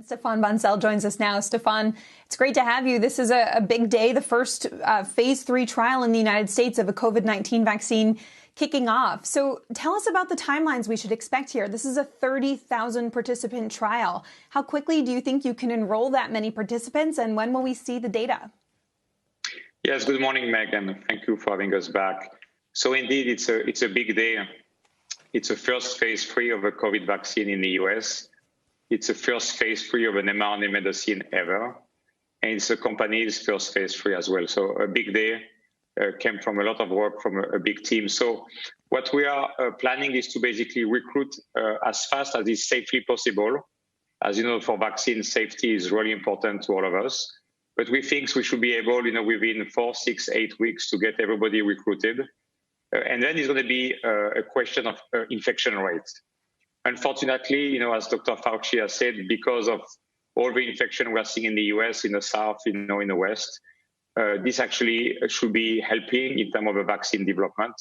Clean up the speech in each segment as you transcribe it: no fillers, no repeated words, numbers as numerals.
Stefan Bancel joins us now. Stefan, it's great to have you. This is a big day, the first phase 3 trial in the United States of a COVID-19 vaccine kicking off. So tell us about the timelines we should expect here. This is a 30,000 participant trial. How quickly do you think you can enroll that many participants, and when will we see the data? Yes, good morning, Megan. Thank you for having us back. So indeed, it's a big day. It's a first phase 3 of a COVID vaccine in the US. It's a first phase 3 of an mRNA medicine ever. And it's a company's first phase 3 as well. So a big day, came from a lot of work from a big team. So what we are planning is to basically recruit as fast as is safely possible. As you know, for vaccine, safety is really important to all of us. But we think we should be able, within 4, 6, 8 weeks to get everybody recruited. And then it's going to be a question of infection rates. Unfortunately, as Dr. Fauci has said, because of all the infection we're seeing in the US, in the South, in the West, this actually should be helping in terms of a vaccine development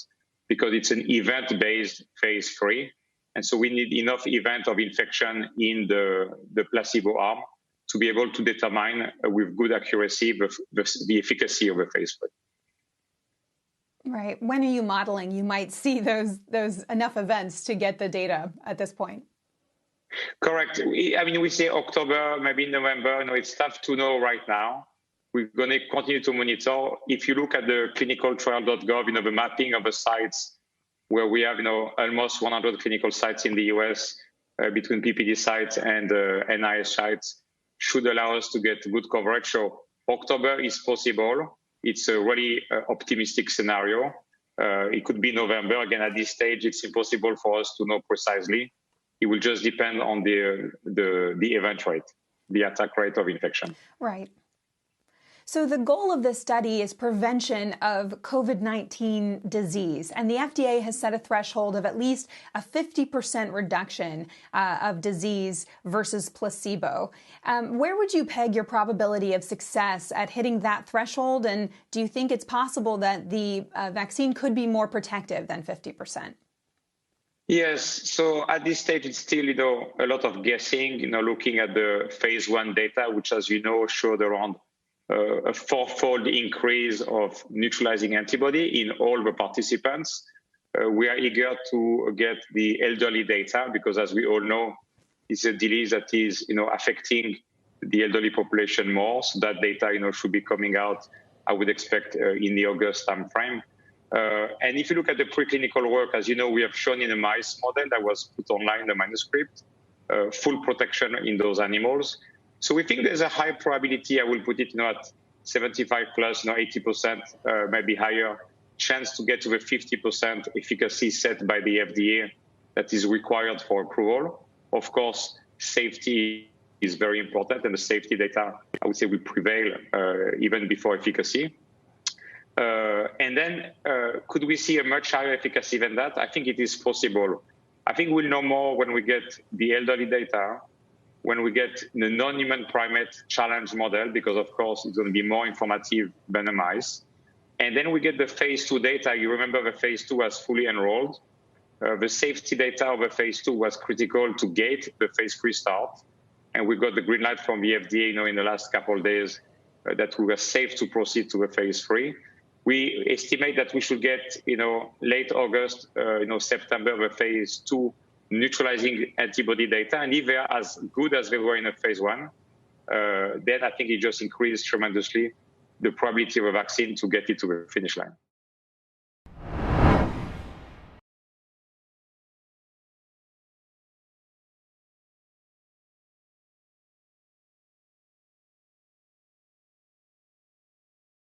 because it's an event-based phase 3. And so we need enough event of infection in the placebo arm to be able to determine with good accuracy the efficacy of a phase 3. Right. When are you modeling you might see those enough events to get the data at this point? Correct. We say October, maybe November. It's tough to know right now. We're going to continue to monitor. If you look at the clinicaltrial.gov, the mapping of the sites where we have, almost 100 clinical sites in the US between PPD sites and NIH sites should allow us to get good coverage. So October is possible. It's a really optimistic scenario. It could be November. Again, at this stage, it's impossible for us to know precisely. It will just depend on the event rate, the attack rate of infection. Right. So the goal of this study is prevention of COVID-19 disease, and the FDA has set a threshold of at least a 50% reduction of disease versus placebo. Where would you peg your probability of success at hitting that threshold, and do you think it's possible that the vaccine could be more protective than 50%? Yes. So at this stage, it's still, a lot of guessing, looking at the phase 1 data, which, as you know, showed around a 4-fold increase of neutralizing antibody in all the participants. We are eager to get the elderly data because, as we all know, it's a disease that is, affecting the elderly population more. So that data, should be coming out, I would expect, in the August timeframe. And if you look at the preclinical work, as you know, we have shown in a mice model that was put online, the manuscript, full protection in those animals. So we think there's a high probability, I will put it at 75 plus, 80%, maybe higher chance to get to the 50% efficacy set by the FDA that is required for approval. Of course, safety is very important, and the safety data, I would say, will prevail even before efficacy. And then could we see a much higher efficacy than that? I think it is possible. I think we'll know more when we get the elderly data, when we get the non-human primate challenge model, because of course it's going to be more informative than the mice. And then we get the phase 2 data. You remember the phase 2 was fully enrolled. The safety data of the phase 2 was critical to gate the phase 3 start. And we got the green light from the FDA, in the last couple of days that we were safe to proceed to the phase 3. We estimate that we should get, late August, September, the phase 2 neutralizing antibody data. And if they are as good as they were in the phase 1, then I think it just increased tremendously the probability of a vaccine to get it to the finish line.